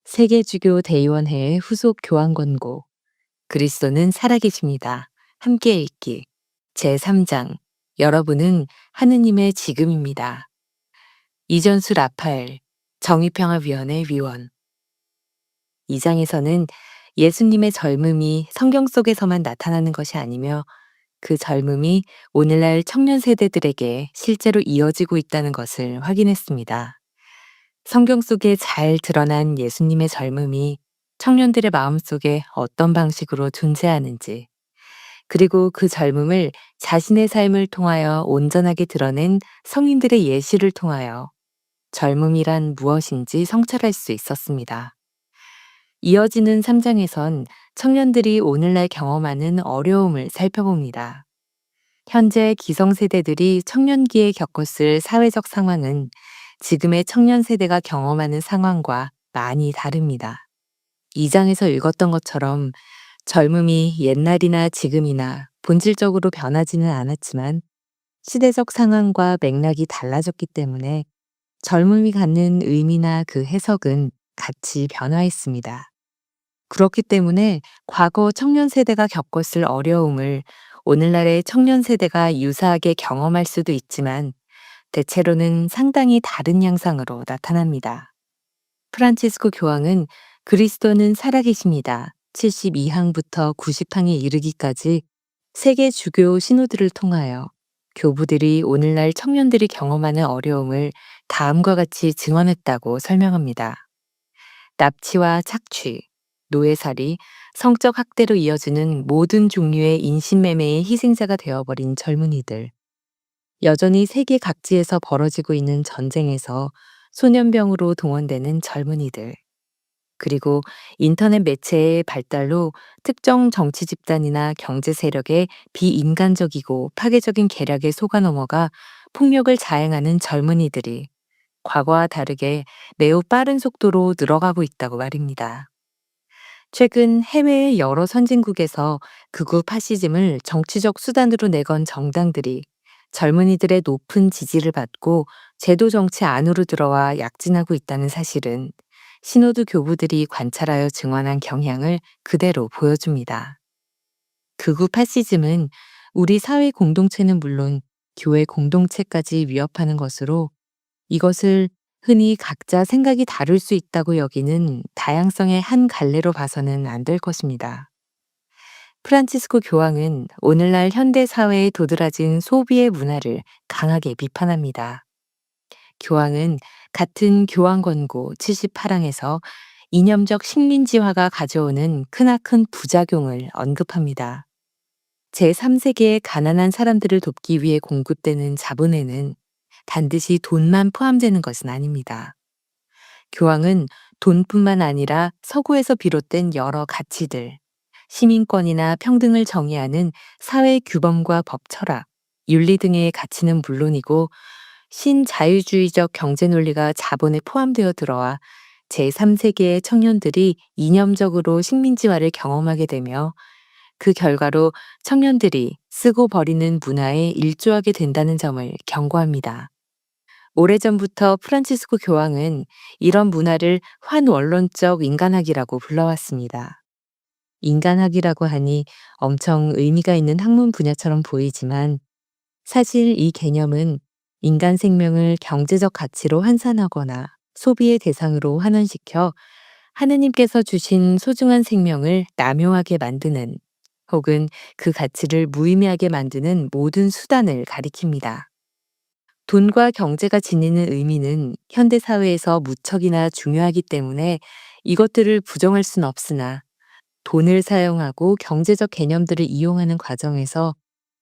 세계주교 대의원회의 후속 교황 권고. 그리스도는 살아계십니다. 함께 읽기. 제3장. 여러분은 하느님의 지금입니다. 이전수 라파엘, 정의평화위원회 위원. 2장에서는 예수님의 젊음이 성경 속에서만 나타나는 것이 아니며 그 젊음이 오늘날 청년 세대들에게 실제로 이어지고 있다는 것을 확인했습니다. 성경 속에 잘 드러난 예수님의 젊음이 청년들의 마음속에 어떤 방식으로 존재하는지, 그리고 그 젊음을 자신의 삶을 통하여 온전하게 드러낸 성인들의 예시를 통하여 젊음이란 무엇인지 성찰할 수 있었습니다. 이어지는 3장에선 청년들이 오늘날 경험하는 어려움을 살펴봅니다. 현재 기성세대들이 청년기에 겪었을 사회적 상황은 지금의 청년 세대가 경험하는 상황과 많이 다릅니다. 2장에서 읽었던 것처럼 젊음이 옛날이나 지금이나 본질적으로 변하지는 않았지만 시대적 상황과 맥락이 달라졌기 때문에 젊음이 갖는 의미나 그 해석은 같이 변화했습니다. 그렇기 때문에 과거 청년 세대가 겪었을 어려움을 오늘날의 청년 세대가 유사하게 경험할 수도 있지만 대체로는 상당히 다른 양상으로 나타납니다. 프란치스코 교황은 그리스도는 살아계십니다. 72항부터 90항에 이르기까지 세계 주교 신호들을 통하여 교부들이 오늘날 청년들이 경험하는 어려움을 다음과 같이 증언했다고 설명합니다. 납치와 착취, 노예살이, 성적 학대로 이어지는 모든 종류의 인신매매의 희생자가 되어버린 젊은이들, 여전히 세계 각지에서 벌어지고 있는 전쟁에서 소년병으로 동원되는 젊은이들, 그리고 인터넷 매체의 발달로 특정 정치 집단이나 경제 세력의 비인간적이고 파괴적인 계략에 속아 넘어가 폭력을 자행하는 젊은이들이 과거와 다르게 매우 빠른 속도로 늘어가고 있다고 말입니다. 최근 해외의 여러 선진국에서 극우 파시즘을 정치적 수단으로 내건 정당들이 젊은이들의 높은 지지를 받고 제도 정치 안으로 들어와 약진하고 있다는 사실은 신호두 교부들이 관찰하여 증언한 경향을 그대로 보여줍니다. 극우 파시즘은 우리 사회 공동체는 물론 교회 공동체까지 위협하는 것으로 이것을 흔히 각자 생각이 다를 수 있다고 여기는 다양성의 한 갈래로 봐서는 안 될 것입니다. 프란치스코 교황은 오늘날 현대 사회에 도드라진 소비의 문화를 강하게 비판합니다. 교황은 같은 교황 권고 78항에서 이념적 식민지화가 가져오는 크나큰 부작용을 언급합니다. 제3세계의 가난한 사람들을 돕기 위해 공급되는 자본에는 반드시 돈만 포함되는 것은 아닙니다. 교황은 돈뿐만 아니라 서구에서 비롯된 여러 가치들, 시민권이나 평등을 정의하는 사회 규범과 법 철학, 윤리 등의 가치는 물론이고 신자유주의적 경제 논리가 자본에 포함되어 들어와 제3세계의 청년들이 이념적으로 식민지화를 경험하게 되며 그 결과로 청년들이 쓰고 버리는 문화에 일조하게 된다는 점을 경고합니다. 오래전부터 프란치스코 교황은 이런 문화를 환원론적 인간학이라고 불러왔습니다. 인간학이라고 하니 엄청 의미가 있는 학문 분야처럼 보이지만 사실 이 개념은 인간 생명을 경제적 가치로 환산하거나 소비의 대상으로 환원시켜 하느님께서 주신 소중한 생명을 남용하게 만드는 혹은 그 가치를 무의미하게 만드는 모든 수단을 가리킵니다. 돈과 경제가 지니는 의미는 현대 사회에서 무척이나 중요하기 때문에 이것들을 부정할 수는 없으나 돈을 사용하고 경제적 개념들을 이용하는 과정에서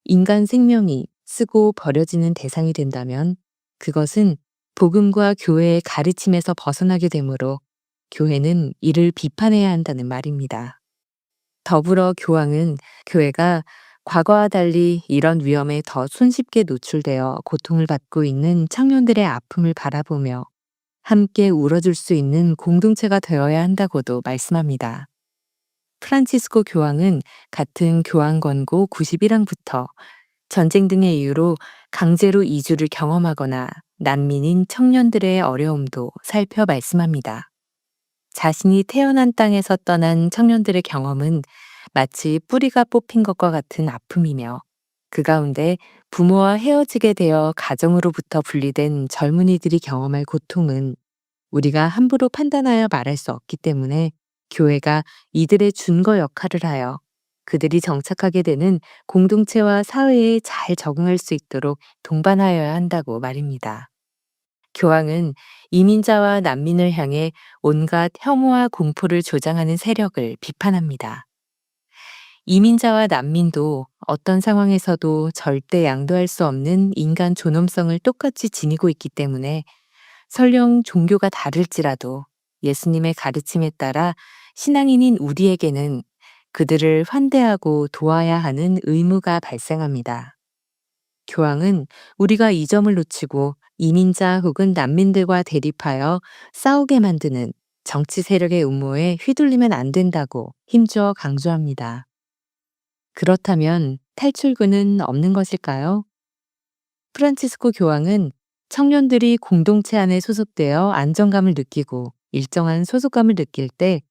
인간 생명이 쓰고 버려지는 대상이 된다면 그것은 복음과 교회의 가르침에서 벗어나게 되므로 교회는 이를 비판해야 한다는 말입니다. 더불어 교황은 교회가 과거와 달리 이런 위험에 더 손쉽게 노출되어 고통을 받고 있는 청년들의 아픔을 바라보며 함께 울어줄 수 있는 공동체가 되어야 한다고도 말씀합니다. 프란치스코 교황은 같은 교황 권고 91항부터 전쟁 등의 이유로 강제로 이주를 경험하거나 난민인 청년들의 어려움도 살펴 말씀합니다. 자신이 태어난 땅에서 떠난 청년들의 경험은 마치 뿌리가 뽑힌 것과 같은 아픔이며 그 가운데 부모와 헤어지게 되어 가정으로부터 분리된 젊은이들이 경험할 고통은 우리가 함부로 판단하여 말할 수 없기 때문에 교회가 이들의 준거 역할을 하여 그들이 정착하게 되는 공동체와 사회에 잘 적응할 수 있도록 동반하여야 한다고 말입니다. 교황은 이민자와 난민을 향해 온갖 혐오와 공포를 조장하는 세력을 비판합니다. 이민자와 난민도 어떤 상황에서도 절대 양도할 수 없는 인간 존엄성을 똑같이 지니고 있기 때문에 설령 종교가 다를지라도 예수님의 가르침에 따라 신앙인인 우리에게는 그들을 환대하고 도와야 하는 의무가 발생합니다. 교황은 우리가 이 점을 놓치고 이민자 혹은 난민들과 대립하여 싸우게 만드는 정치 세력의 음모에 휘둘리면 안 된다고 힘주어 강조합니다. 그렇다면 탈출구는 없는 것일까요? 프란치스코 교황은 청년들이 공동체 안에 소속되어 안정감을 느끼고 일정한 소속감을 느낄 때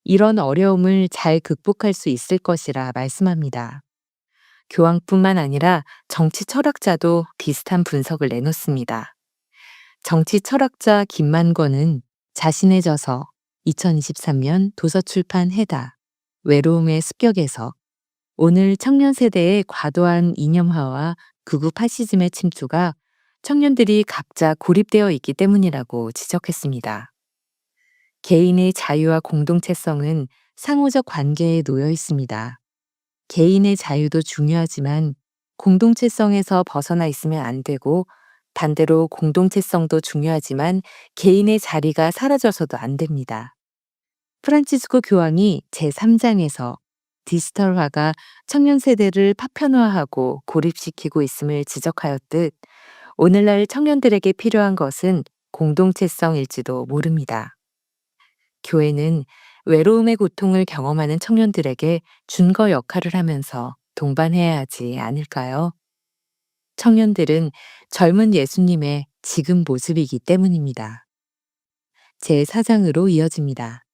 이런 어려움을 잘 극복할 수 있을 것이라 말씀합니다. 교황뿐만 아니라 정치 철학자도 비슷한 분석을 내놓습니다. 정치 철학자 김만권은 자신의 저서 2023년 도서출판 해다 외로움의 습격에서 오늘 청년 세대의 과도한 이념화와 극우 파시즘의 침투가 청년들이 각자 고립되어 있기 때문이라고 지적했습니다. 개인의 자유와 공동체성은 상호적 관계에 놓여 있습니다. 개인의 자유도 중요하지만 공동체성에서 벗어나 있으면 안 되고 반대로 공동체성도 중요하지만 개인의 자리가 사라져서도 안 됩니다. 프란치스코 교황이 제3장에서 디지털화가 청년 세대를 파편화하고 고립시키고 있음을 지적하였듯 오늘날 청년들에게 필요한 것은 공동체성일지도 모릅니다. 교회는 외로움의 고통을 경험하는 청년들에게 준거 역할을 하면서 동반해야 하지 않을까요? 청년들은 젊은 예수님의 지금 모습이기 때문입니다. 제4장으로 이어집니다.